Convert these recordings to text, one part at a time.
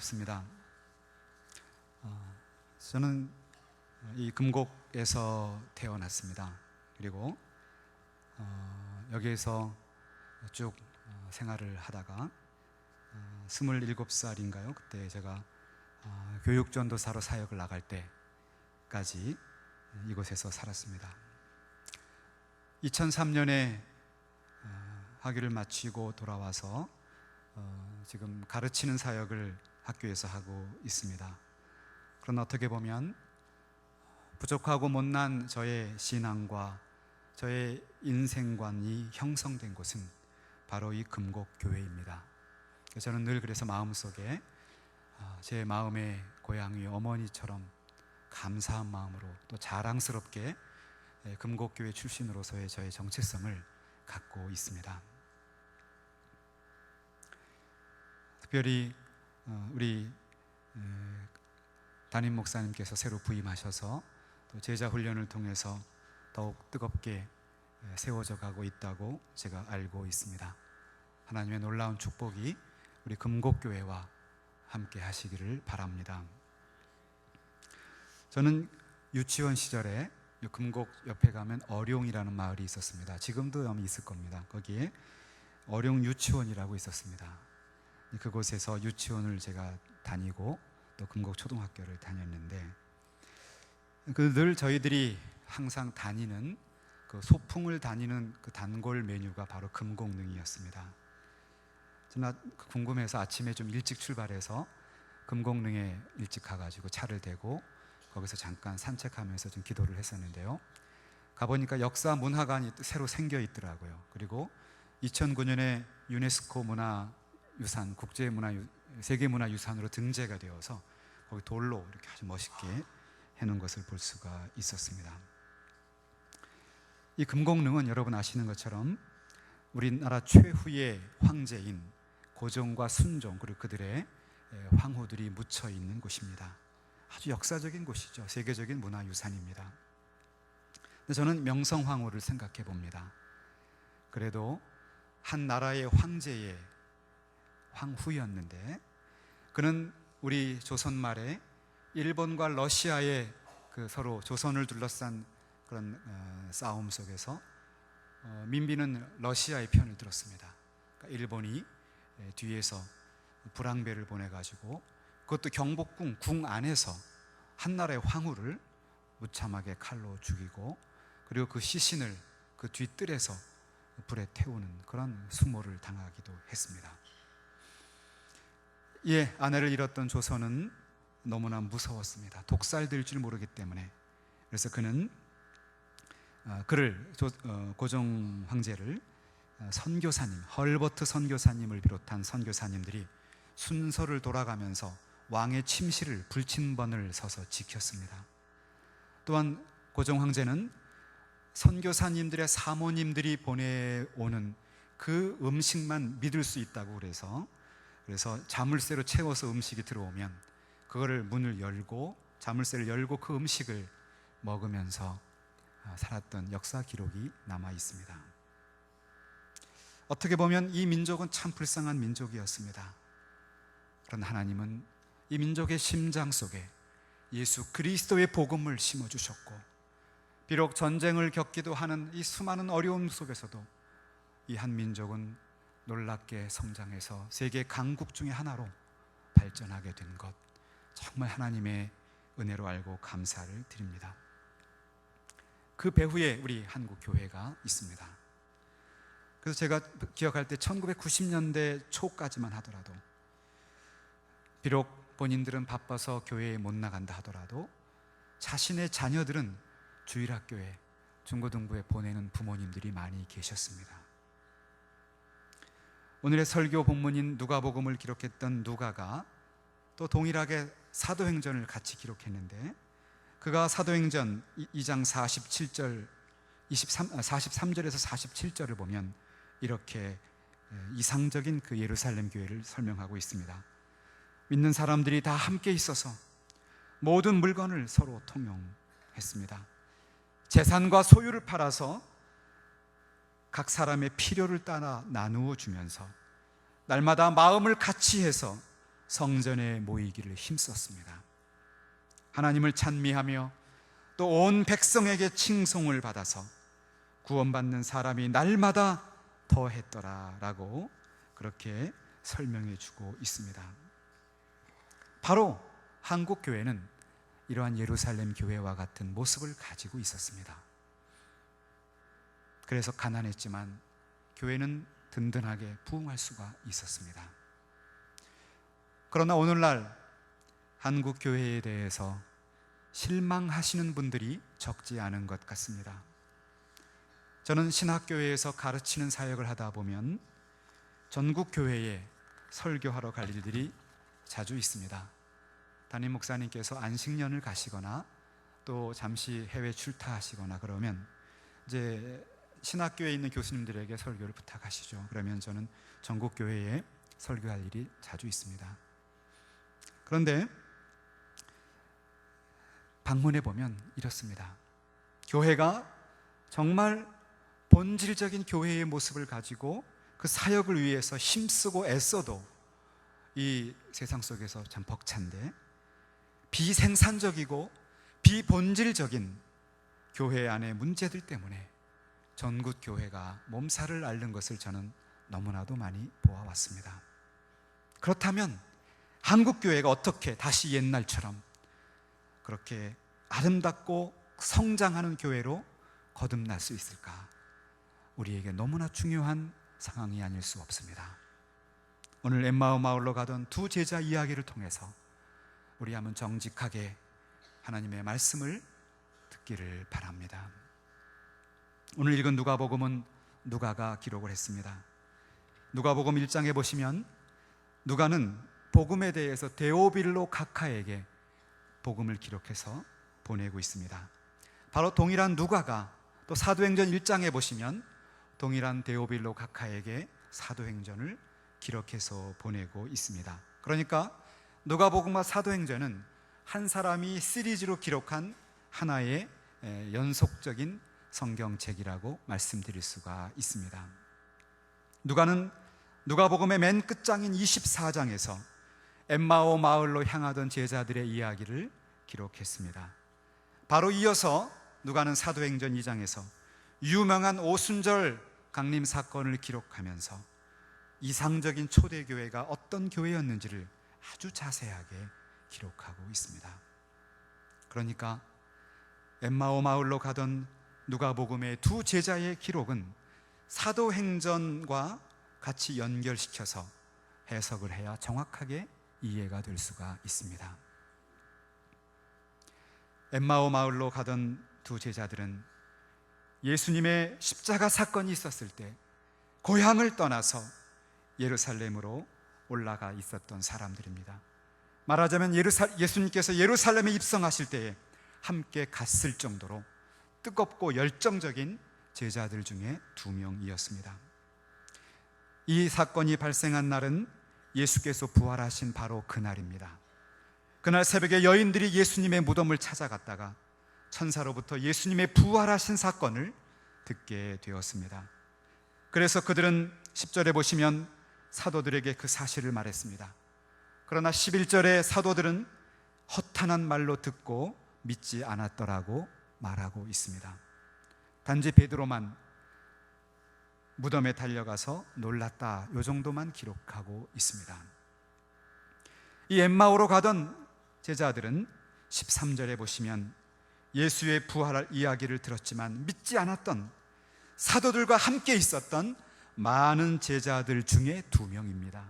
반갑습니다. 저는 이 금곡에서 태어났습니다. 그리고 여기에서 쭉 생활을 하다가 27살인가요? 그때 제가 교육전도사로 사역을 나갈 때까지 이곳에서 살았습니다. 2003년에 학위를 마치고 돌아와서 지금 가르치는 사역을 학교에서 하고 있습니다. 그러나 어떻게 보면 부족하고 못난 저의 신앙과 저의 인생관이 형성된 곳은 바로 이 금곡교회입니다. 저는 늘 그래서 마음속에 제 마음의 고향이 어머니처럼 감사한 마음으로 또 자랑스럽게 금곡교회 출신으로서의 저의 정체성을 갖고 있습니다. 특별히 우리 담임 목사님께서 새로 부임하셔서 또 제자 훈련을 통해서 더욱 뜨겁게 세워져 가고 있다고 제가 알고 있습니다. 하나님의 놀라운 축복이 우리 금곡교회와 함께 하시기를 바랍니다. 저는 유치원 시절에 금곡 옆에 가면 어룡이라는 마을이 있었습니다. 지금도 아마 있을 겁니다. 거기에 어룡 유치원이라고 있었습니다. 그곳에서 유치원을 제가 다니고 또 금곡 초등학교를 다녔는데 늘 저희들이 항상 다니는 그 소풍을 다니는 그 단골 메뉴가 바로 금곡능이었습니다. 저는 궁금해서 아침에 좀 일찍 출발해서 금곡능에 일찍 가가지고 차를 대고 거기서 잠깐 산책하면서 좀 기도를 했었는데요. 가보니까 역사 문화관이 새로 생겨 있더라고요. 그리고 2009년에 유네스코 문화유산, 세계문화유산으로 등재가 되어서 거기 돌로 이렇게 아주 멋있게 해놓은 것을 볼 수가 있었습니다. 이 금곡능은 여러분 아시는 것처럼 우리나라 최후의 황제인 고종과 순종 그리고 그들의 황후들이 묻혀 있는 곳입니다. 아주 역사적인 곳이죠. 세계적인 문화유산입니다. 근데 저는 명성황후를 생각해 봅니다. 그래도 한 나라의 황제의 황후였는데 그는 우리 조선 말에 일본과 러시아의 그 서로 조선을 둘러싼 그런 싸움 속에서 민비는 러시아의 편을 들었습니다. 그러니까 일본이 뒤에서 불황배를 보내가지고 그것도 경복궁 궁 안에서 한나라의 황후를 무참하게 칼로 죽이고 그리고 그 시신을 그 뒤뜰에서 불에 태우는 그런 수모를 당하기도 했습니다. 이에 아내를 잃었던 조선은 너무나 무서웠습니다. 독살될 줄 모르기 때문에. 그래서 그는 고종 황제를 선교사님, 헐버트 선교사님을 비롯한 선교사님들이 순서를 돌아가면서 왕의 침실을 불침번을 서서 지켰습니다. 또한 고종 황제는 선교사님들의 사모님들이 보내오는 그 음식만 믿을 수 있다고 그래서 자물쇠로 채워서 음식이 들어오면 그거를 문을 열고 자물쇠를 열고 그 음식을 먹으면서 살았던 역사 기록이 남아 있습니다. 어떻게 보면 이 민족은 참 불쌍한 민족이었습니다. 그런 하나님은 이 민족의 심장 속에 예수 그리스도의 복음을 심어주셨고 비록 전쟁을 겪기도 하는 이 수많은 어려움 속에서도 이 한 민족은 놀랍게 성장해서 세계 강국 중의 하나로 발전하게 된 것 정말 하나님의 은혜로 알고 감사를 드립니다. 그 배후에 우리 한국 교회가 있습니다. 그래서 제가 기억할 때 1990년대 초까지만 하더라도 비록 본인들은 바빠서 교회에 못 나간다 하더라도 자신의 자녀들은 주일학교에 중고등부에 보내는 부모님들이 많이 계셨습니다. 오늘의 설교 본문인 누가복음을 기록했던 누가가 또 동일하게 사도행전을 같이 기록했는데 그가 사도행전 2장 43절에서 47절을 보면 이렇게 이상적인 그 예루살렘 교회를 설명하고 있습니다. 믿는 사람들이 다 함께 있어서 모든 물건을 서로 통용했습니다. 재산과 소유를 팔아서 각 사람의 필요를 따라 나누어 주면서 날마다 마음을 같이 해서 성전에 모이기를 힘썼습니다. 하나님을 찬미하며 또 온 백성에게 칭송을 받아서 구원받는 사람이 날마다 더했더라라고 그렇게 설명해 주고 있습니다. 바로 한국 교회는 이러한 예루살렘 교회와 같은 모습을 가지고 있었습니다. 그래서 가난했지만 교회는 든든하게 부흥할 수가 있었습니다. 그러나 오늘날 한국 교회에 대해서 실망하시는 분들이 적지 않은 것 같습니다. 저는 신학교회에서 가르치는 사역을 하다 보면 전국 교회에 설교하러 갈 일들이 자주 있습니다. 담임 목사님께서 안식년을 가시거나 또 잠시 해외 출타하시거나 그러면 이제 신학교에 있는 교수님들에게 설교를 부탁하시죠. 그러면 저는 전국 교회에 설교할 일이 자주 있습니다. 그런데 방문해 보면 이렇습니다. 교회가 정말 본질적인 교회의 모습을 가지고 그 사역을 위해서 힘쓰고 애써도 이 세상 속에서 참 벅찬데 비생산적이고 비본질적인 교회 안의 문제들 때문에 전국 교회가 몸살을 앓는 것을 저는 너무나도 많이 보아왔습니다. 그렇다면 한국 교회가 어떻게 다시 옛날처럼 그렇게 아름답고 성장하는 교회로 거듭날 수 있을까? 우리에게 너무나 중요한 상황이 아닐 수 없습니다. 오늘 엠마오 마을로 가던 두 제자 이야기를 통해서 우리 한번 정직하게 하나님의 말씀을 듣기를 바랍니다. 오늘 읽은 누가복음은 누가가 기록을 했습니다. 누가복음 1장에 보시면 누가는 복음에 대해서 데오빌로 각하에게 복음을 기록해서 보내고 있습니다. 바로 동일한 누가가 또 사도행전 1장에 보시면 동일한 데오빌로 각하에게 사도행전을 기록해서 보내고 있습니다. 그러니까 누가복음과 사도행전은 한 사람이 시리즈로 기록한 하나의 연속적인 성경책이라고 말씀드릴 수가 있습니다. 누가는 누가복음의 맨 끝장인 24장에서 엠마오 마을로 향하던 제자들의 이야기를 기록했습니다. 바로 이어서 누가는 사도행전 2장에서 유명한 오순절 강림 사건을 기록하면서 이상적인 초대교회가 어떤 교회였는지를 아주 자세하게 기록하고 있습니다. 그러니까 엠마오 마을로 가던 누가복음의 두 제자의 기록은 사도행전과 같이 연결시켜서 해석을 해야 정확하게 이해가 될 수가 있습니다. 엠마오 마을로 가던 두 제자들은 예수님의 십자가 사건이 있었을 때 고향을 떠나서 예루살렘으로 올라가 있었던 사람들입니다. 말하자면 예수님께서 예루살렘에 입성하실 때에 함께 갔을 정도로 뜨겁고 열정적인 제자들 중에 2명이었습니다. 이 사건이 발생한 날은 예수께서 부활하신 바로 그날입니다. 그날 새벽에 여인들이 예수님의 무덤을 찾아갔다가 천사로부터 예수님의 부활하신 사건을 듣게 되었습니다. 그래서 그들은 10절에 보시면 사도들에게 그 사실을 말했습니다. 그러나 11절에 사도들은 허탄한 말로 듣고 믿지 않았더라고 말하고 있습니다. 단지 베드로만 무덤에 달려가서 놀랐다, 요 정도만 기록하고 있습니다. 이 엠마오로 가던 제자들은 13절에 보시면 예수의 부활 이야기를 들었지만 믿지 않았던 사도들과 함께 있었던 많은 제자들 중에 2명입니다.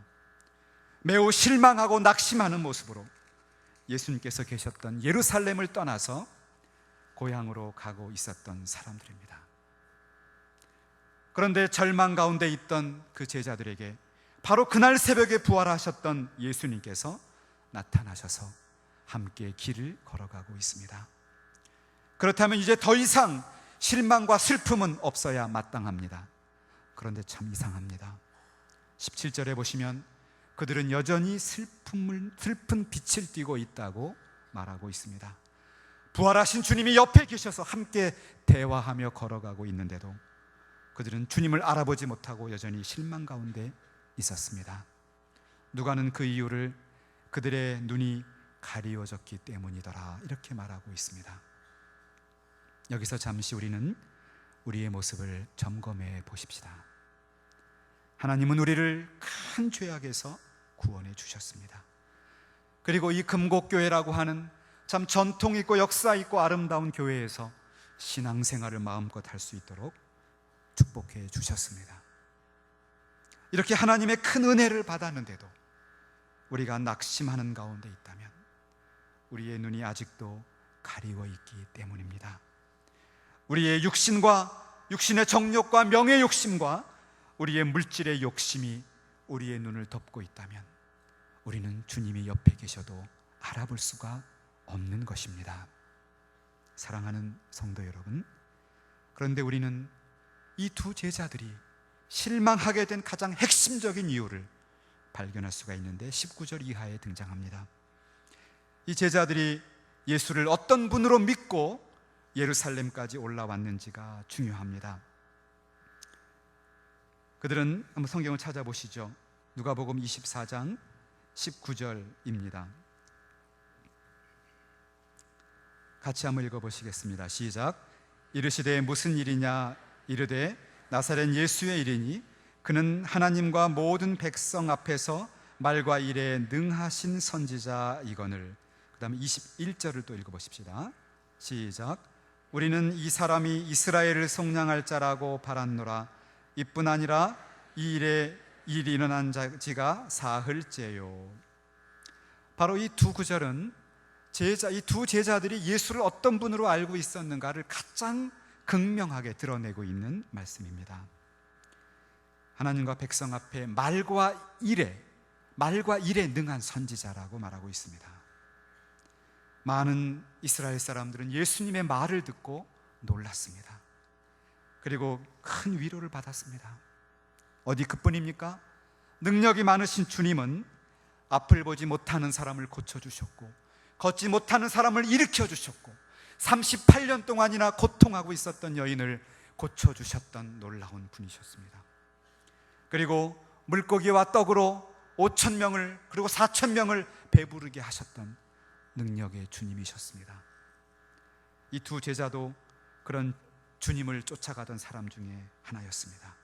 매우 실망하고 낙심하는 모습으로 예수님께서 계셨던 예루살렘을 떠나서 고향으로 가고 있었던 사람들입니다. 그런데 절망 가운데 있던 그 제자들에게 바로 그날 새벽에 부활하셨던 예수님께서 나타나셔서 함께 길을 걸어가고 있습니다. 그렇다면 이제 더 이상 실망과 슬픔은 없어야 마땅합니다. 그런데 참 이상합니다. 17절에 보시면 그들은 여전히 슬픈 빛을 띠고 있다고 말하고 있습니다. 부활하신 주님이 옆에 계셔서 함께 대화하며 걸어가고 있는데도 그들은 주님을 알아보지 못하고 여전히 실망 가운데 있었습니다. 누가는 그 이유를 그들의 눈이 가리워졌기 때문이더라, 이렇게 말하고 있습니다. 여기서 잠시 우리는 우리의 모습을 점검해 보십시다. 하나님은 우리를 큰 죄악에서 구원해 주셨습니다. 그리고 이 금곡교회라고 하는 참 전통 있고 역사 있고 아름다운 교회에서 신앙생활을 마음껏 할 수 있도록 축복해 주셨습니다. 이렇게 하나님의 큰 은혜를 받았는데도 우리가 낙심하는 가운데 있다면 우리의 눈이 아직도 가리워 있기 때문입니다. 우리의 육신과 육신의 정욕과 명예 욕심과 우리의 물질의 욕심이 우리의 눈을 덮고 있다면 우리는 주님이 옆에 계셔도 알아볼 수가 없는 것입니다. 사랑하는 성도 여러분, 그런데 우리는 이 두 제자들이 실망하게 된 가장 핵심적인 이유를 발견할 수가 있는데 19절 이하에 등장합니다. 이 제자들이 예수를 어떤 분으로 믿고 예루살렘까지 올라왔는지가 중요합니다. 그들은 한번 성경을 찾아보시죠. 누가복음 24장 19절입니다. 같이 한번 읽어보시겠습니다. 시작. 이르시되 무슨 일이냐 이르되 나사렛 예수의 일이니 그는 하나님과 모든 백성 앞에서 말과 일에 능하신 선지자이거늘. 그 다음에 21절을 또 읽어보십시다. 시작. 우리는 이 사람이 이스라엘을 속량할 자라고 바랐노라. 이뿐 아니라 이 일이 일어난 지가 사흘째요. 바로 이 두 구절은 이 두 제자들이 예수를 어떤 분으로 알고 있었는가를 가장 극명하게 드러내고 있는 말씀입니다. 하나님과 백성 앞에 말과 일에 능한 선지자라고 말하고 있습니다. 많은 이스라엘 사람들은 예수님의 말을 듣고 놀랐습니다. 그리고 큰 위로를 받았습니다. 어디 그뿐입니까? 능력이 많으신 주님은 앞을 보지 못하는 사람을 고쳐주셨고 걷지 못하는 사람을 일으켜주셨고 38년 동안이나 고통하고 있었던 여인을 고쳐주셨던 놀라운 분이셨습니다. 그리고 물고기와 떡으로 5,000명을 그리고 4,000명을 배부르게 하셨던 능력의 주님이셨습니다. 이 두 제자도 그런 주님을 쫓아가던 사람 중에 하나였습니다.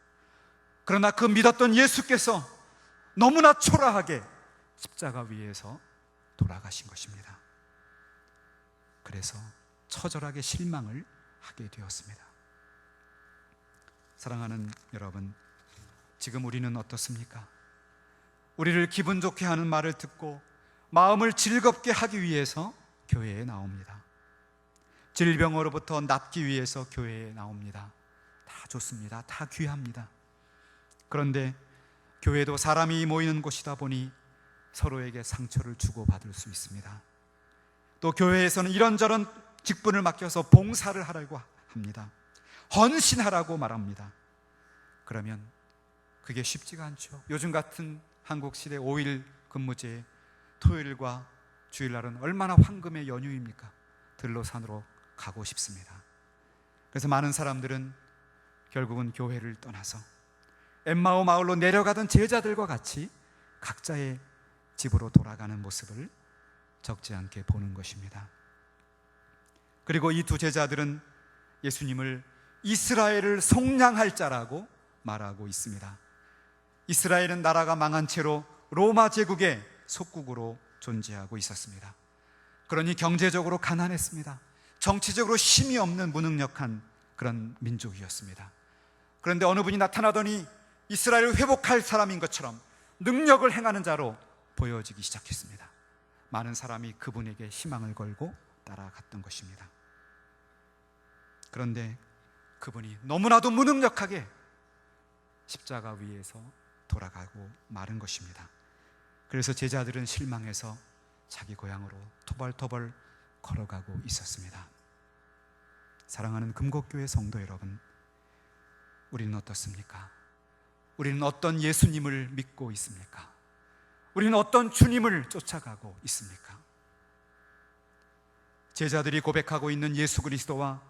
그러나 그 믿었던 예수께서 너무나 초라하게 십자가 위에서 돌아가신 것입니다. 그래서 처절하게 실망을 하게 되었습니다. 사랑하는 여러분, 지금 우리는 어떻습니까? 우리를 기분 좋게 하는 말을 듣고 마음을 즐겁게 하기 위해서 교회에 나옵니다. 질병으로부터 낫기 위해서 교회에 나옵니다. 다 좋습니다. 다 귀합니다. 그런데 교회도 사람이 모이는 곳이다 보니 서로에게 상처를 주고받을 수 있습니다. 또 교회에서는 이런저런 직분을 맡겨서 봉사를 하라고 합니다. 헌신하라고 말합니다. 그러면 그게 쉽지가 않죠. 요즘 같은 한국 시대 5일 근무제에 토요일과 주일날은 얼마나 황금의 연휴입니까? 들로산으로 가고 싶습니다. 그래서 많은 사람들은 결국은 교회를 떠나서 엠마오 마을로 내려가던 제자들과 같이 각자의 집으로 돌아가는 모습을 적지 않게 보는 것입니다. 그리고 이 두 제자들은 예수님을 이스라엘을 속량할 자라고 말하고 있습니다. 이스라엘은 나라가 망한 채로 로마 제국의 속국으로 존재하고 있었습니다. 그러니 경제적으로 가난했습니다. 정치적으로 힘이 없는 무능력한 그런 민족이었습니다. 그런데 어느 분이 나타나더니 이스라엘을 회복할 사람인 것처럼 능력을 행하는 자로 보여지기 시작했습니다. 많은 사람이 그분에게 희망을 걸고 따라갔던 것입니다. 그런데 그분이 너무나도 무능력하게 십자가 위에서 돌아가고 마른 것입니다. 그래서 제자들은 실망해서 자기 고향으로 토벌토벌 걸어가고 있었습니다. 사랑하는 금곡교회 성도 여러분, 우리는 어떻습니까? 우리는 어떤 예수님을 믿고 있습니까? 우리는 어떤 주님을 쫓아가고 있습니까? 제자들이 고백하고 있는 예수 그리스도와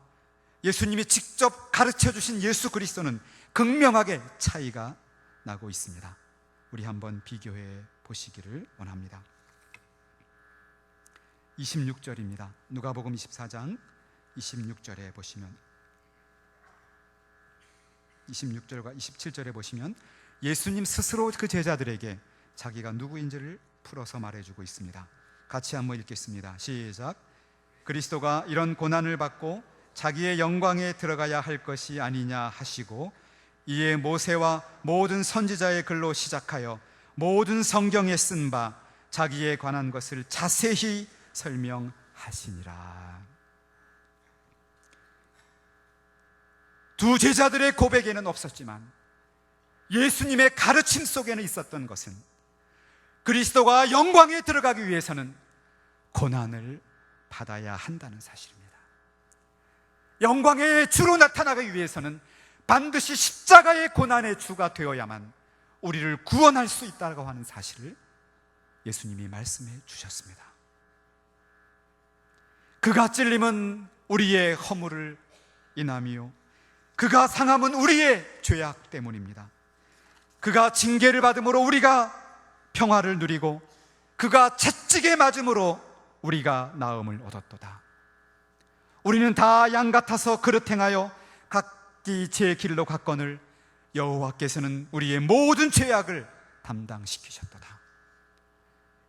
예수님이 직접 가르쳐 주신 예수 그리스도는 극명하게 차이가 나고 있습니다. 우리 한번 비교해 보시기를 원합니다. 26절입니다. 누가복음 24장 26절에 보시면, 26절과 27절에 보시면 예수님 스스로 그 제자들에게 자기가 누구인지를 풀어서 말해주고 있습니다. 같이 한번 읽겠습니다. 시작. 그리스도가 이런 고난을 받고 자기의 영광에 들어가야 할 것이 아니냐 하시고, 이에 모세와 모든 선지자의 글로 시작하여 모든 성경에 쓴 바 자기에 관한 것을 자세히 설명하시니라. 두 제자들의 고백에는 없었지만 예수님의 가르침 속에는 있었던 것은, 그리스도가 영광에 들어가기 위해서는 고난을 받아야 한다는 사실입니다. 영광의 주로 나타나기 위해서는 반드시 십자가의 고난의 주가 되어야만 우리를 구원할 수 있다고 하는 사실을 예수님이 말씀해 주셨습니다. 그가 찔림은 우리의 허물을 인함이요, 그가 상함은 우리의 죄악 때문입니다. 그가 징계를 받음으로 우리가 평화를 누리고, 그가 채찍에 맞음으로 우리가 나음을 얻었도다. 우리는 다 양 같아서 그릇 행하여 각기 제 길로 갔거늘 여호와께서는 우리의 모든 죄악을 담당시키셨도다.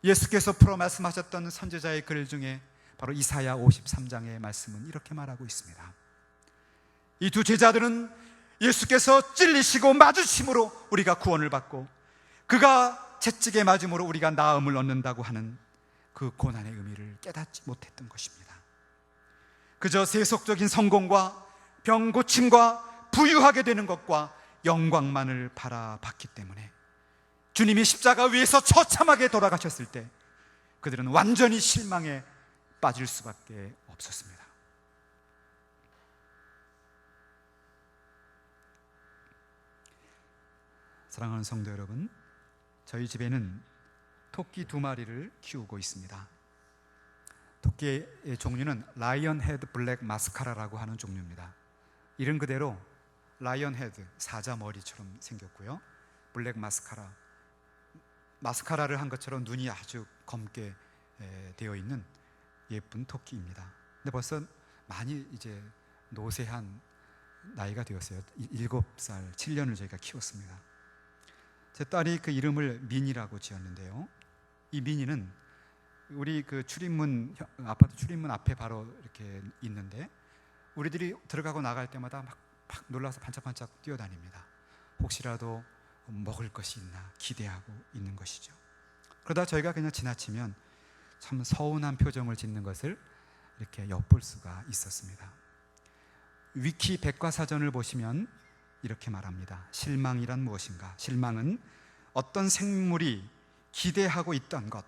예수께서 풀어 말씀하셨던 선지자의 글 중에 바로 이사야 53장의 말씀은 이렇게 말하고 있습니다. 이 두 제자들은 예수께서 찔리시고 맞으심으로 우리가 구원을 받고, 그가 채찍에 맞음으로 우리가 나음을 얻는다고 하는 그 고난의 의미를 깨닫지 못했던 것입니다. 그저 세속적인 성공과 병 고침과 부유하게 되는 것과 영광만을 바라봤기 때문에 주님이 십자가 위에서 처참하게 돌아가셨을 때 그들은 완전히 실망에 빠질 수밖에 없었습니다. 사랑하는 성도 여러분, 저희 집에는 토끼 2마리를 키우고 있습니다. 토끼의 종류는 라이언 헤드 블랙 마스카라라고 하는 종류입니다. 이름 그대로 라이언 헤드, 사자 머리처럼 생겼고요, 블랙 마스카라, 마스카라를 한 것처럼 눈이 아주 검게 되어 있는 예쁜 토끼입니다. 근데 벌써 많이 이제 노쇠한 나이가 되었어요. 7살, 7년을 저희가 키웠습니다. 제 딸이 그 이름을 미니라고 지었는데요, 이 미니는 우리 그 출입문, 아파트 출입문 앞에 바로 이렇게 있는데 우리들이 들어가고 나갈 때마다 막 놀라서 반짝반짝 뛰어다닙니다. 혹시라도 먹을 것이 있나 기대하고 있는 것이죠. 그러다 저희가 그냥 지나치면 참 서운한 표정을 짓는 것을 이렇게 엿볼 수가 있었습니다. 위키 백과사전을 보시면 이렇게 말합니다. 실망이란 무엇인가? 실망은 어떤 생물이 기대하고 있던 것,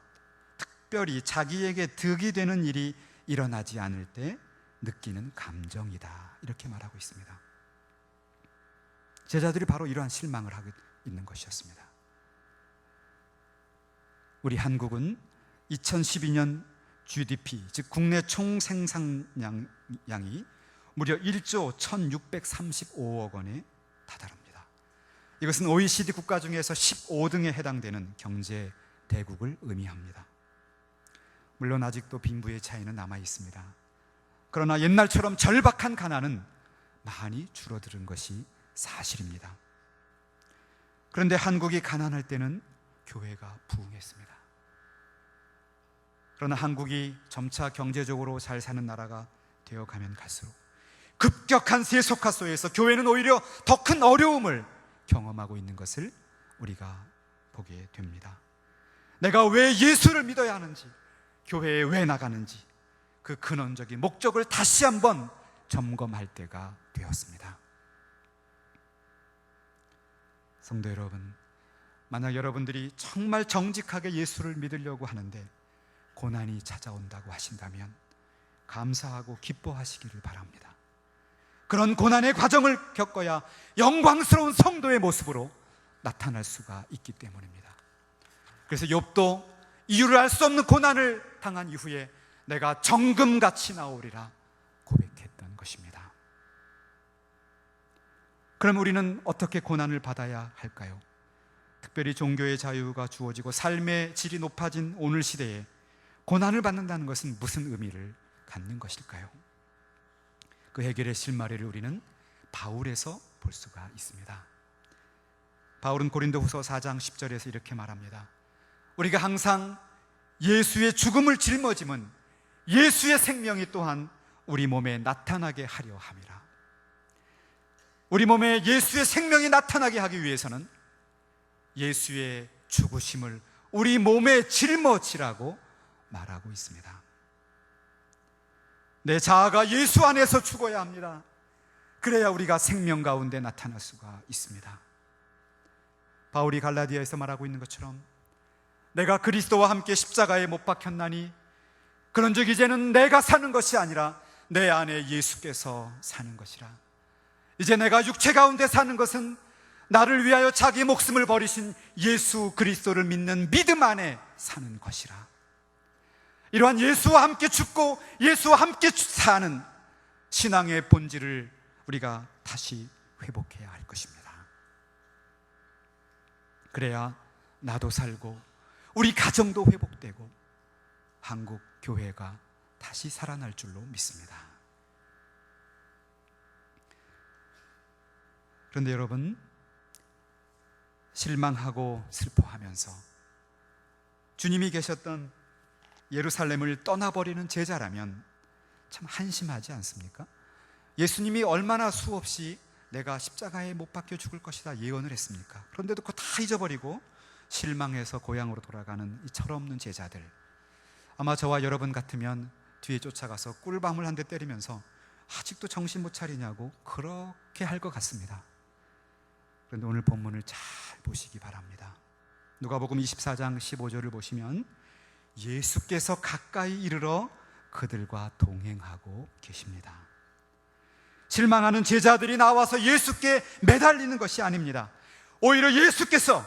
특별히 자기에게 득이 되는 일이 일어나지 않을 때 느끼는 감정이다, 이렇게 말하고 있습니다. 제자들이 바로 이러한 실망을 하고 있는 것이었습니다. 우리 한국은 2012년 GDP, 즉 국내 총생산량이 무려 1조 1635억 원에 다다릅니다. 이것은 OECD 국가 중에서 15등에 해당되는 경제 대국을 의미합니다. 물론 아직도 빈부의 차이는 남아 있습니다. 그러나 옛날처럼 절박한 가난은 많이 줄어드는 것이 사실입니다. 그런데 한국이 가난할 때는 교회가 부흥했습니다. 그러나 한국이 점차 경제적으로 잘 사는 나라가 되어가면 갈수록 급격한 세속화 속에서 교회는 오히려 더 큰 어려움을 경험하고 있는 것을 우리가 보게 됩니다. 내가 왜 예수를 믿어야 하는지, 교회에 왜 나가는지, 그 근원적인 목적을 다시 한번 점검할 때가 되었습니다. 성도 여러분, 만약 여러분들이 정말 정직하게 예수를 믿으려고 하는데 고난이 찾아온다고 하신다면 감사하고 기뻐하시기를 바랍니다. 그런 고난의 과정을 겪어야 영광스러운 성도의 모습으로 나타날 수가 있기 때문입니다. 그래서 욥도 이유를 알 수 없는 고난을 당한 이후에 내가 정금같이 나오리라 고백했던 것입니다. 그럼 우리는 어떻게 고난을 받아야 할까요? 특별히 종교의 자유가 주어지고 삶의 질이 높아진 오늘 시대에 고난을 받는다는 것은 무슨 의미를 갖는 것일까요? 그 해결의 실마리를 우리는 바울에서 볼 수가 있습니다. 바울은 고린도후서 4장 10절에서 이렇게 말합니다. 우리가 항상 예수의 죽음을 짊어짐은 예수의 생명이 또한 우리 몸에 나타나게 하려 함이라. 우리 몸에 예수의 생명이 나타나게 하기 위해서는 예수의 죽으심을 우리 몸에 짊어지라고 말하고 있습니다. 내 자아가 예수 안에서 죽어야 합니다. 그래야 우리가 생명 가운데 나타날 수가 있습니다. 바울이 갈라디아에서 말하고 있는 것처럼 내가 그리스도와 함께 십자가에 못 박혔나니 그런즉 이제는 내가 사는 것이 아니라 내 안에 예수께서 사는 것이라. 이제 내가 육체 가운데 사는 것은 나를 위하여 자기 목숨을 버리신 예수 그리스도를 믿는 믿음 안에 사는 것이라. 이러한 예수와 함께 죽고 예수와 함께 사는 신앙의 본질을 우리가 다시 회복해야 할 것입니다. 그래야 나도 살고 우리 가정도 회복되고 한국 교회가 다시 살아날 줄로 믿습니다. 그런데 여러분, 실망하고 슬퍼하면서 주님이 계셨던 예루살렘을 떠나버리는 제자라면 참 한심하지 않습니까? 예수님이 얼마나 수없이 내가 십자가에 못 박혀 죽을 것이다 예언을 했습니까? 그런데도 그거 다 잊어버리고 실망해서 고향으로 돌아가는 이 철없는 제자들, 아마 저와 여러분 같으면 뒤에 쫓아가서 꿀밤을 한 대 때리면서 아직도 정신 못 차리냐고 그렇게 할 것 같습니다. 그런데 오늘 본문을 잘 보시기 바랍니다. 누가복음 24장 15절을 보시면 예수께서 가까이 이르러 그들과 동행하고 계십니다. 실망하는 제자들이 나와서 예수께 매달리는 것이 아닙니다. 오히려 예수께서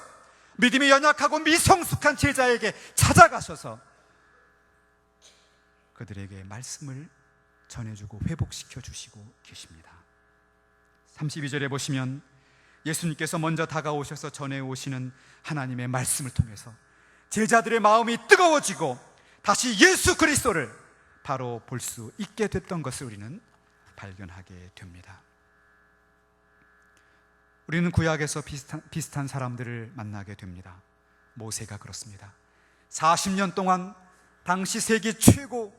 믿음이 연약하고 미성숙한 제자에게 찾아가셔서 그들에게 말씀을 전해주고 회복시켜 주시고 계십니다. 32절에 보시면 예수님께서 먼저 다가오셔서 전해오시는 하나님의 말씀을 통해서 제자들의 마음이 뜨거워지고 다시 예수 그리스도를 바로 볼 수 있게 됐던 것을 우리는 발견하게 됩니다. 우리는 구약에서 비슷한 사람들을 만나게 됩니다. 모세가 그렇습니다. 40년 동안 당시 세계 최고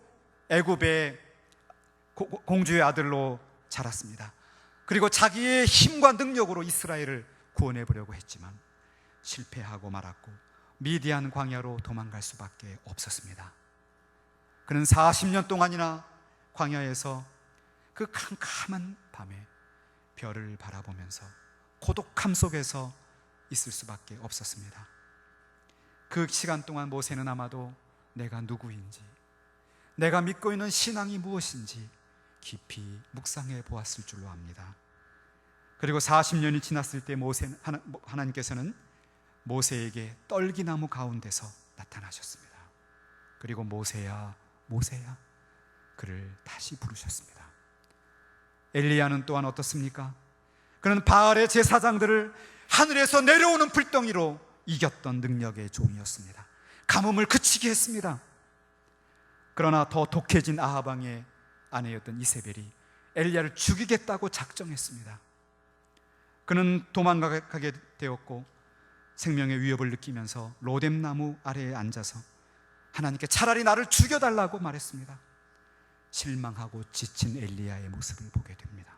애굽의 공주의 아들로 자랐습니다. 그리고 자기의 힘과 능력으로 이스라엘을 구원해 보려고 했지만 실패하고 말았고 미디안 광야로 도망갈 수밖에 없었습니다. 그는 40년 동안이나 광야에서 그 캄캄한 밤에 별을 바라보면서 고독함 속에서 있을 수밖에 없었습니다. 그 시간 동안 모세는 아마도 내가 누구인지, 내가 믿고 있는 신앙이 무엇인지 깊이 묵상해 보았을 줄로 압니다. 그리고 40년이 지났을 때 하나님께서는 모세에게 떨기나무 가운데서 나타나셨습니다. 그리고 모세야, 모세야, 그를 다시 부르셨습니다. 엘리야는 또한 어떻습니까? 그는 바알의 제사장들을 하늘에서 내려오는 불덩이로 이겼던 능력의 종이었습니다. 가뭄을 그치게 했습니다. 그러나 더 독해진 아합 왕의 아내였던 이세벨이 엘리야를 죽이겠다고 작정했습니다. 그는 도망가게 되었고 생명의 위협을 느끼면서 로뎀나무 아래에 앉아서 하나님께 차라리 나를 죽여달라고 말했습니다. 실망하고 지친 엘리야의 모습을 보게 됩니다.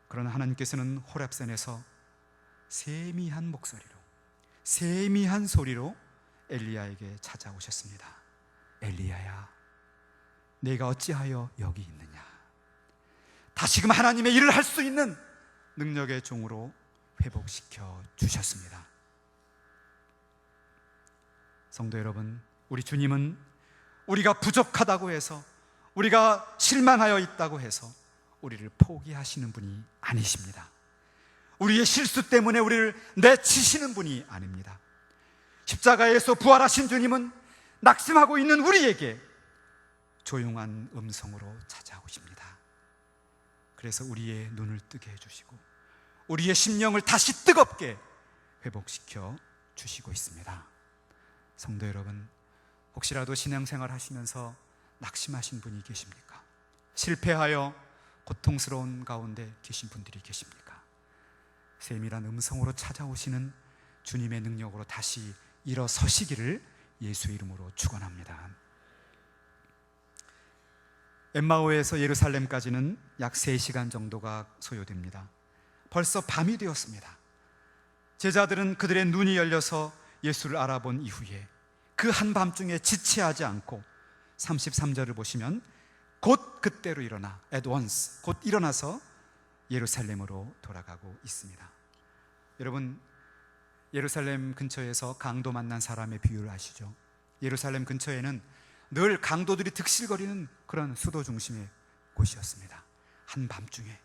그러나 하나님께서는 호렙산에서 세미한 목소리로, 세미한 소리로 엘리야에게 찾아오셨습니다. 엘리야야, 내가 어찌하여 여기 있느냐? 다시금 하나님의 일을 할 수 있는 능력의 종으로 회복시켜 주셨습니다. 성도 여러분, 우리 주님은 우리가 부족하다고 해서, 우리가 실망하여 있다고 해서 우리를 포기하시는 분이 아니십니다. 우리의 실수 때문에 우리를 내치시는 분이 아닙니다. 십자가에서 부활하신 주님은 낙심하고 있는 우리에게 조용한 음성으로 찾아오십니다. 그래서 우리의 눈을 뜨게 해주시고 우리의 심령을 다시 뜨겁게 회복시켜 주시고 있습니다. 성도 여러분, 혹시라도 신앙생활 하시면서 낙심하신 분이 계십니까? 실패하여 고통스러운 가운데 계신 분들이 계십니까? 세밀한 음성으로 찾아오시는 주님의 능력으로 다시 일어서시기를 예수의 이름으로 축원합니다. 엠마오에서 예루살렘까지는 약 3시간 정도가 소요됩니다. 벌써 밤이 되었습니다. 제자들은 그들의 눈이 열려서 예수를 알아본 이후에 그 한밤중에 지체하지 않고 33절을 보시면 곧 그때로 일어나 at once 곧 일어나서 예루살렘으로 돌아가고 있습니다. 여러분, 예루살렘 근처에서 강도 만난 사람의 비유를 아시죠? 예루살렘 근처에는 늘 강도들이 득실거리는 그런 수도 중심의 곳이었습니다. 한밤중에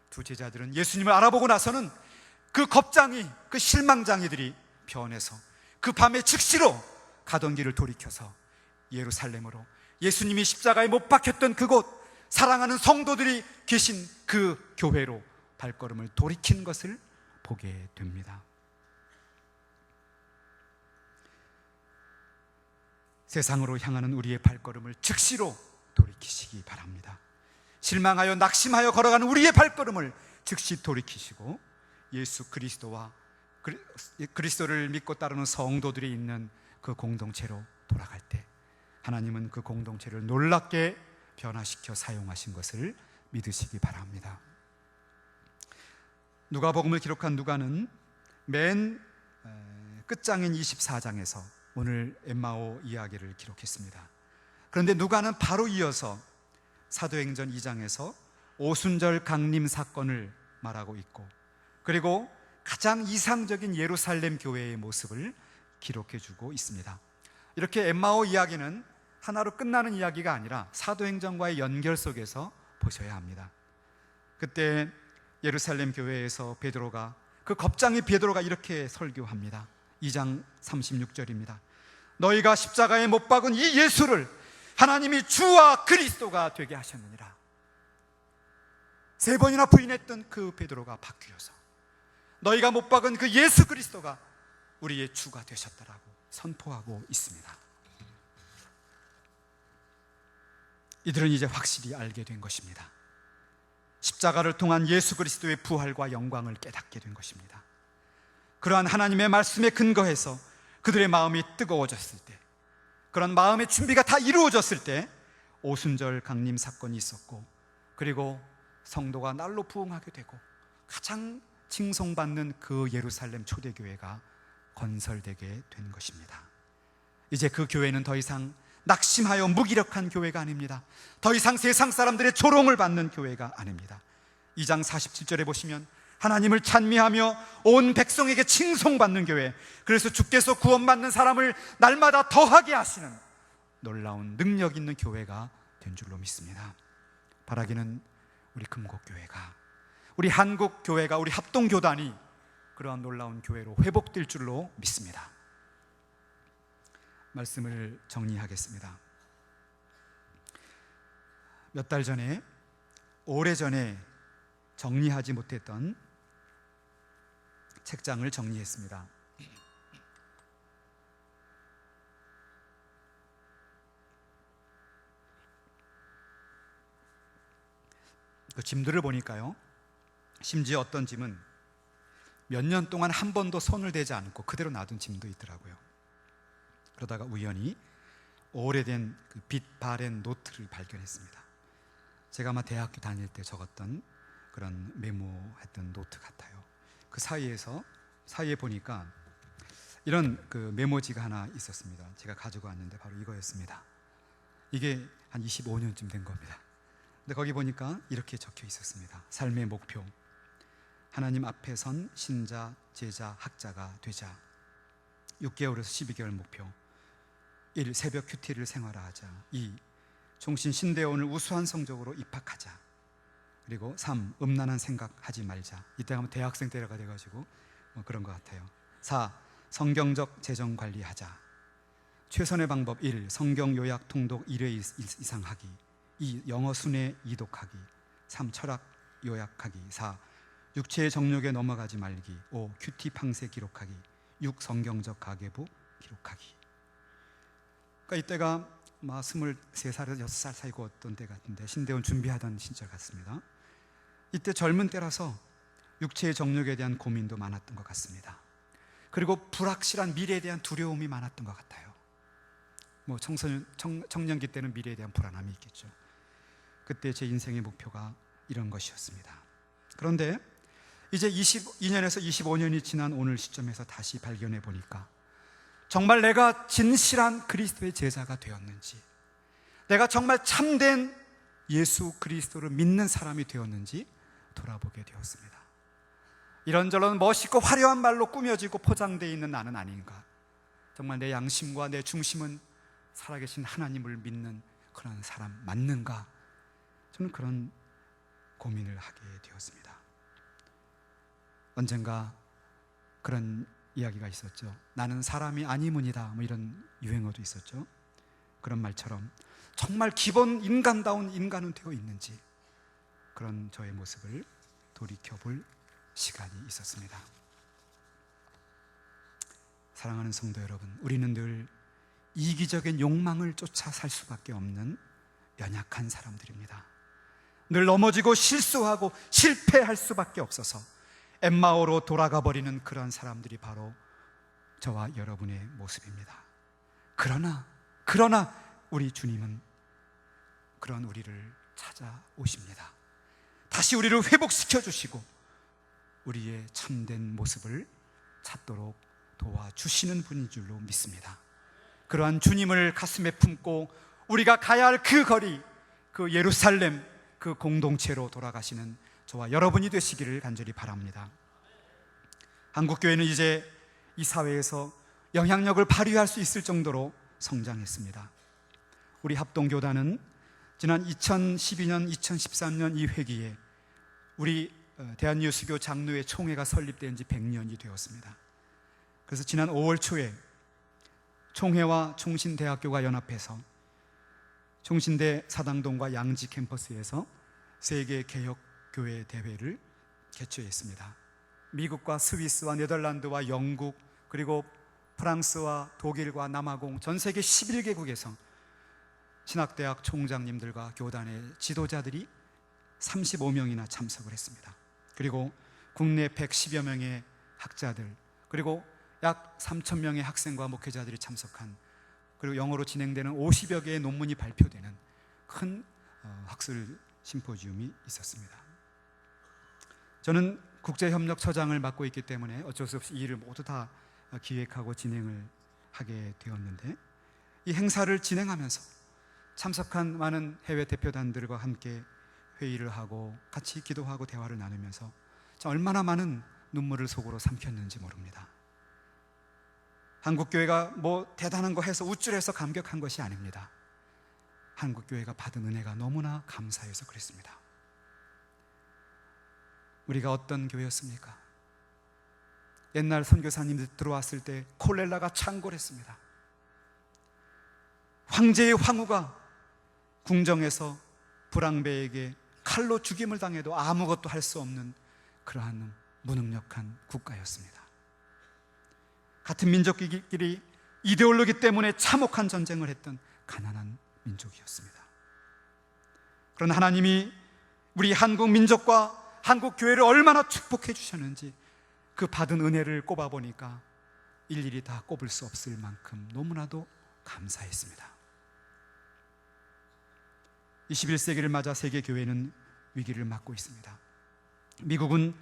두 제자들은 예수님을 알아보고 나서는 그 겁장이, 그 실망장이들이 변해서 그 밤에 즉시로 가던 길을 돌이켜서 예루살렘으로, 예수님이 십자가에 못 박혔던 그곳, 사랑하는 성도들이 계신 그 교회로 발걸음을 돌이킨 것을 보게 됩니다. 세상으로 향하는 우리의 발걸음을 즉시로 돌이키시기 바랍니다. 실망하여 낙심하여 걸어가는 우리의 발걸음을 즉시 돌이키시고 예수 그리스도와 그리스도를 믿고 따르는 성도들이 있는 그 공동체로 돌아갈 때 하나님은 그 공동체를 놀랍게 변화시켜 사용하신 것을 믿으시기 바랍니다. 누가복음을 기록한 누가는 맨 끝장인 24장에서 오늘 엠마오 이야기를 기록했습니다. 그런데 누가는 바로 이어서 사도행전 2장에서 오순절 강림 사건을 말하고 있고, 그리고 가장 이상적인 예루살렘 교회의 모습을 기록해주고 있습니다. 이렇게 엠마오 이야기는 하나로 끝나는 이야기가 아니라 사도행전과의 연결 속에서 보셔야 합니다. 그때 예루살렘 교회에서 베드로가, 그 겁장의 베드로가 이렇게 설교합니다. 2장 36절입니다. 너희가 십자가에 못 박은 이 예수를 하나님이 주와 그리스도가 되게 하셨느니라. 3번이나 부인했던 그 베드로가 바뀌어서 너희가 못 박은 그 예수 그리스도가 우리의 주가 되셨다라고 선포하고 있습니다. 이들은 이제 확실히 알게 된 것입니다. 십자가를 통한 예수 그리스도의 부활과 영광을 깨닫게 된 것입니다. 그러한 하나님의 말씀에 근거해서 그들의 마음이 뜨거워졌을 때, 그런 마음의 준비가 다 이루어졌을 때 오순절 강림 사건이 있었고, 그리고 성도가 날로 부흥하게 되고 가장 칭송받는 그 예루살렘 초대교회가 건설되게 된 것입니다. 이제 그 교회는 더 이상 낙심하여 무기력한 교회가 아닙니다. 더 이상 세상 사람들의 조롱을 받는 교회가 아닙니다. 2장 47절에 보시면 하나님을 찬미하며 온 백성에게 칭송받는 교회, 그래서 주께서 구원받는 사람을 날마다 더하게 하시는 놀라운 능력 있는 교회가 된 줄로 믿습니다. 바라기는 우리 금곡교회가, 우리 한국교회가, 우리 합동교단이 그러한 놀라운 교회로 회복될 줄로 믿습니다. 말씀을 정리하겠습니다. 몇 달 전에, 오래전에 정리하지 못했던 책장을 정리했습니다. 그 짐들을 보니까요, 심지어 어떤 짐은 몇 년 동안 한 번도 손을 대지 않고 그대로 놔둔 짐도 있더라고요. 그러다가 우연히 오래된 그 빛 바랜 노트를 발견했습니다. 제가 아마 대학교 다닐 때 적었던 그런 메모했던 노트 같아요. 그 사이에 보니까 이런 그 메모지가 하나 있었습니다. 제가 가지고 왔는데 바로 이거였습니다. 이게 한 25년쯤 된 겁니다. 근데 거기 보니까 이렇게 적혀 있었습니다. 삶의 목표: 하나님 앞에 선 신자, 제자, 학자가 되자. 6개월에서 12개월 목표: 1. 새벽 큐티를 생활화하자. 2. 종신 신대원을 우수한 성적으로 입학하자. 그리고 3. 음란한 생각하지 말자. 이때 가면 대학생 때가 돼가지고 그런 것 같아요. 4. 성경적 재정 관리하자. 최선의 방법: 1. 성경 요약 통독 1회 이상 하기. 2. 영어 순회 이독하기. 3. 철학 요약하기. 4. 육체의 정욕에 넘어가지 말기. 5. 큐티 팡세 기록하기. 6. 성경적 가계부 기록하기. 그러니까 이때가 막 23살에서 6살 사이고 어떤 때 같은데 신대원 준비하던 시절 같습니다. 이때 젊은 때라서 육체의 정욕에 대한 고민도 많았던 것 같습니다. 그리고 불확실한 미래에 대한 두려움이 많았던 것 같아요. 뭐 청년기 때는 미래에 대한 불안함이 있겠죠. 그때 제 인생의 목표가 이런 것이었습니다. 그런데 이제 22년에서 25년이 지난 오늘 시점에서 다시 발견해 보니까 정말 내가 진실한 그리스도의 제자가 되었는지, 내가 정말 참된 예수 그리스도를 믿는 사람이 되었는지 돌아보게 되었습니다. 이런저런 멋있고 화려한 말로 꾸며지고 포장되어 있는 나는 아닌가, 정말 내 양심과 내 중심은 살아계신 하나님을 믿는 그런 사람 맞는가, 저는 그런 고민을 하게 되었습니다. 언젠가 그런 이야기가 있었죠. 나는 사람이 아니문이다, 뭐 이런 유행어도 있었죠. 그런 말처럼 정말 기본 인간다운 인간은 되어 있는지, 그런 저의 모습을 돌이켜볼 시간이 있었습니다. 사랑하는 성도 여러분, 우리는 늘 이기적인 욕망을 쫓아 살 수밖에 없는 연약한 사람들입니다. 늘 넘어지고 실수하고 실패할 수밖에 없어서 엠마오로 돌아가 버리는 그런 사람들이 바로 저와 여러분의 모습입니다. 그러나 우리 주님은 그런 우리를 찾아오십니다. 다시 우리를 회복시켜 주시고 우리의 참된 모습을 찾도록 도와주시는 분인 줄로 믿습니다. 그러한 주님을 가슴에 품고 우리가 가야 할 그 거리, 그 예루살렘, 그 공동체로 돌아가시는 저와 여러분이 되시기를 간절히 바랍니다. 한국교회는 이제 이 사회에서 영향력을 발휘할 수 있을 정도로 성장했습니다. 우리 합동교단은 지난 2012년, 2013년 이 회기에 우리 대한예수교 장로회 총회가 설립된 지 100년이 되었습니다. 그래서 지난 5월 초에 총회와 총신대학교가 연합해서 총신대 사당동과 양지 캠퍼스에서 세계 개혁교회 대회를 개최했습니다. 미국과 스위스와 네덜란드와 영국, 그리고 프랑스와 독일과 남아공 전 세계 11개국에서 신학대학 총장님들과 교단의 지도자들이 35명이나 참석을 했습니다. 그리고 국내 110여 명의 학자들, 그리고 약 3,000명의 학생과 목회자들이 참석한, 그리고 영어로 진행되는 50여 개의 논문이 발표되는 큰 학술 심포지움이 있었습니다. 저는 국제협력처장을 맡고 있기 때문에 어쩔 수 없이 이 일을 모두 다 기획하고 진행을 하게 되었는데, 이 행사를 진행하면서 참석한 많은 해외 대표단들과 함께 회의를 하고 같이 기도하고 대화를 나누면서 얼마나 많은 눈물을 속으로 삼켰는지 모릅니다. 한국교회가 뭐 대단한 거 해서 우쭐해서 감격한 것이 아닙니다. 한국교회가 받은 은혜가 너무나 감사해서 그랬습니다. 우리가 어떤 교회였습니까? 옛날 선교사님들 들어왔을 때 콜레라가 창궐했습니다. 황제의 황후가 궁정에서 불황배에게 칼로 죽임을 당해도 아무것도 할 수 없는 그러한 무능력한 국가였습니다. 같은 민족끼리 이데올로기 때문에 참혹한 전쟁을 했던 가난한 민족이었습니다. 그러나 하나님이 우리 한국 민족과 한국 교회를 얼마나 축복해 주셨는지 그 받은 은혜를 꼽아보니까 일일이 다 꼽을 수 없을 만큼 너무나도 감사했습니다. 21세기를 맞아 세계 교회는 위기를 맞고 있습니다. 미국은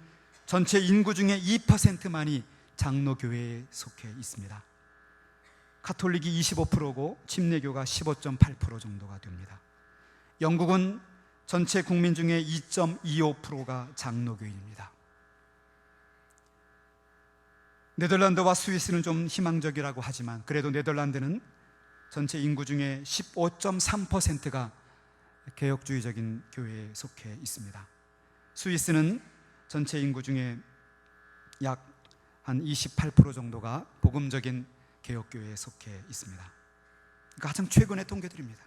전체 인구 중에 2%만이 장로교회에 속해 있습니다. 가톨릭이 25%고 침례교가 15.8% 정도가 됩니다. 영국은 전체 국민 중에 2.25%가 장로교인입니다. 네덜란드와 스위스는 좀 희망적이라고 하지만 그래도 네덜란드는 전체 인구 중에 15.3%가 개혁주의적인 교회에 속해 있습니다. 스위스는 전체 인구 중에 약 한 28% 정도가 복음적인 개혁교회에 속해 있습니다. 가장 최근의 통계들입니다.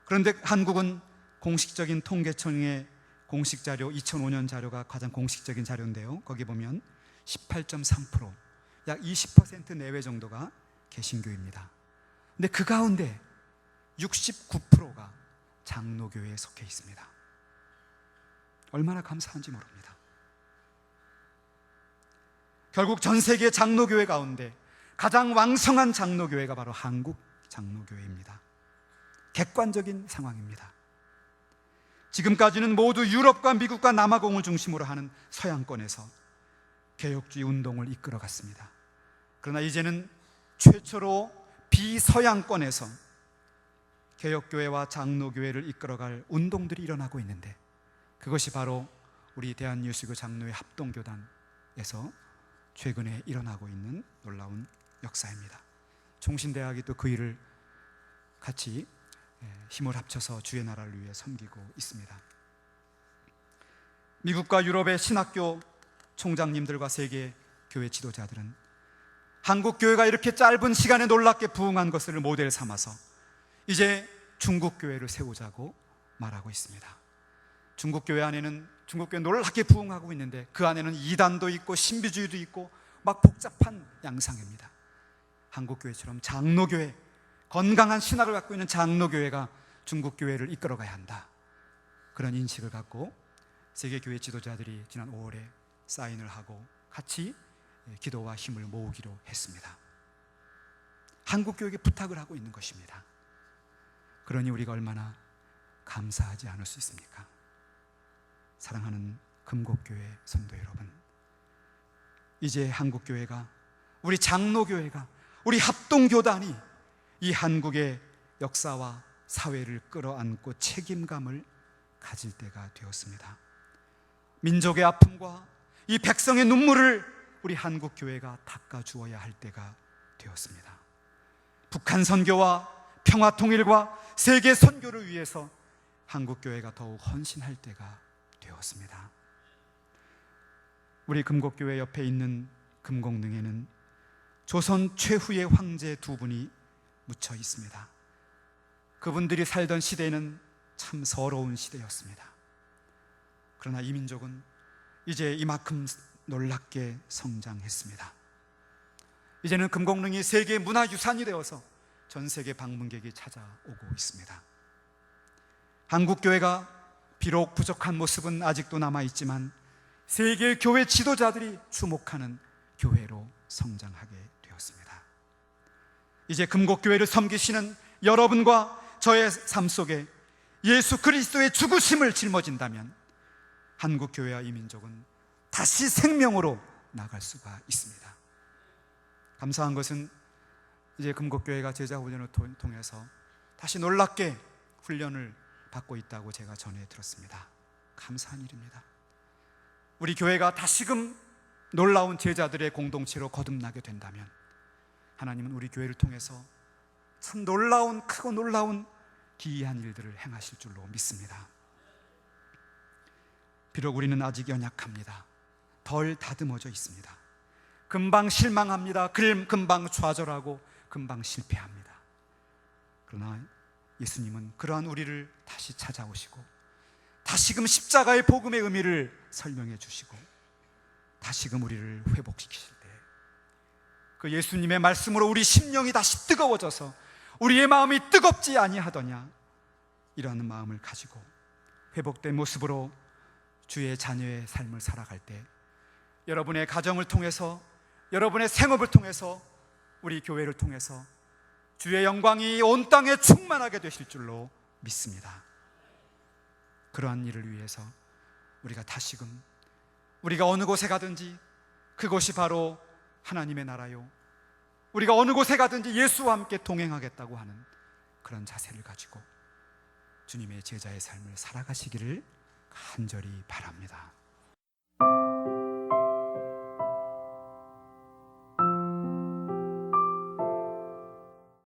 그런데 한국은 공식적인 통계청의 공식 자료 2005년 자료가 가장 공식적인 자료인데요, 거기 보면 18.3%, 약 20% 내외 정도가 개신교입니다. 근데 그 가운데 69%가 장로교회에 속해 있습니다. 얼마나 감사한지 모릅니다. 결국 전 세계 장로교회 가운데 가장 왕성한 장로교회가 바로 한국 장로교회입니다. 객관적인 상황입니다. 지금까지는 모두 유럽과 미국과 남아공을 중심으로 하는 서양권에서 개혁주의 운동을 이끌어갔습니다. 그러나 이제는 최초로 비서양권에서 개혁교회와 장로교회를 이끌어갈 운동들이 일어나고 있는데, 그것이 바로 우리 대한예수교 장로회 합동교단에서 최근에 일어나고 있는 놀라운 역사입니다. 총신대학이 또 그 일을 같이 힘을 합쳐서 주의 나라를 위해 섬기고 있습니다. 미국과 유럽의 신학교 총장님들과 세계 교회 지도자들은 한국 교회가 이렇게 짧은 시간에 놀랍게 부흥한 것을 모델 삼아서 이제 중국 교회를 세우자고 말하고 있습니다. 중국 교회 안에는 중국 교회 놀랍게 부흥하고 있는데 그 안에는 이단도 있고 신비주의도 있고 막 복잡한 양상입니다. 한국 교회처럼 장로교회, 건강한 신학을 갖고 있는 장로교회가 중국 교회를 이끌어가야 한다, 그런 인식을 갖고 세계교회 지도자들이 지난 5월에 사인을 하고 같이 기도와 힘을 모으기로 했습니다. 한국 교회에게 부탁을 하고 있는 것입니다. 그러니 우리가 얼마나 감사하지 않을 수 있습니까? 사랑하는 금곡교회 성도 여러분, 이제 한국 교회가, 우리 장로교회가, 우리 합동교단이 이 한국의 역사와 사회를 끌어안고 책임감을 가질 때가 되었습니다. 민족의 아픔과 이 백성의 눈물을 우리 한국 교회가 닦아주어야 할 때가 되었습니다. 북한 선교와 평화 통일과 세계 선교를 위해서 한국 교회가 더욱 헌신할 때가 되었습니다. 우리 금곡교회 옆에 있는 금곡릉에는 조선 최후의 황제 두 분이 묻혀 있습니다. 그분들이 살던 시대는 참 서러운 시대였습니다. 그러나 이 민족은 이제 이만큼 놀랍게 성장했습니다. 이제는 금곡릉이 세계 문화유산이 되어서 전 세계 방문객이 찾아오고 있습니다. 한국교회가 비록 부족한 모습은 아직도 남아있지만 세계 교회 지도자들이 주목하는 교회로 성장하게 되었습니다. 이제 금곡교회를 섬기시는 여러분과 저의 삶 속에 예수 그리스도의 죽으심을 짊어진다면 한국교회와 이 민족은 다시 생명으로 나갈 수가 있습니다. 감사한 것은 이제 금곡교회가 제자훈련을 통해서 다시 놀랍게 훈련을 받고 있다고 제가 전해 들었습니다. 감사한 일입니다. 우리 교회가 다시금 놀라운 제자들의 공동체로 거듭나게 된다면 하나님은 우리 교회를 통해서 참 놀라운, 크고 놀라운 기이한 일들을 행하실 줄로 믿습니다. 비록 우리는 아직 연약합니다. 덜 다듬어져 있습니다. 금방 실망합니다. 금방 좌절하고 금방 실패합니다. 그러나 예수님은 그러한 우리를 다시 찾아오시고 다시금 십자가의 복음의 의미를 설명해 주시고 다시금 우리를 회복시키실 때 그 예수님의 말씀으로 우리 심령이 다시 뜨거워져서 우리의 마음이 뜨겁지 아니하더냐, 이러한 마음을 가지고 회복된 모습으로 주의 자녀의 삶을 살아갈 때 여러분의 가정을 통해서, 여러분의 생업을 통해서, 우리 교회를 통해서 주의 영광이 온 땅에 충만하게 되실 줄로 믿습니다. 그러한 일을 위해서 우리가 다시금 우리가 어느 곳에 가든지 그곳이 바로 하나님의 나라요, 우리가 어느 곳에 가든지 예수와 함께 동행하겠다고 하는 그런 자세를 가지고 주님의 제자의 삶을 살아가시기를 간절히 바랍니다.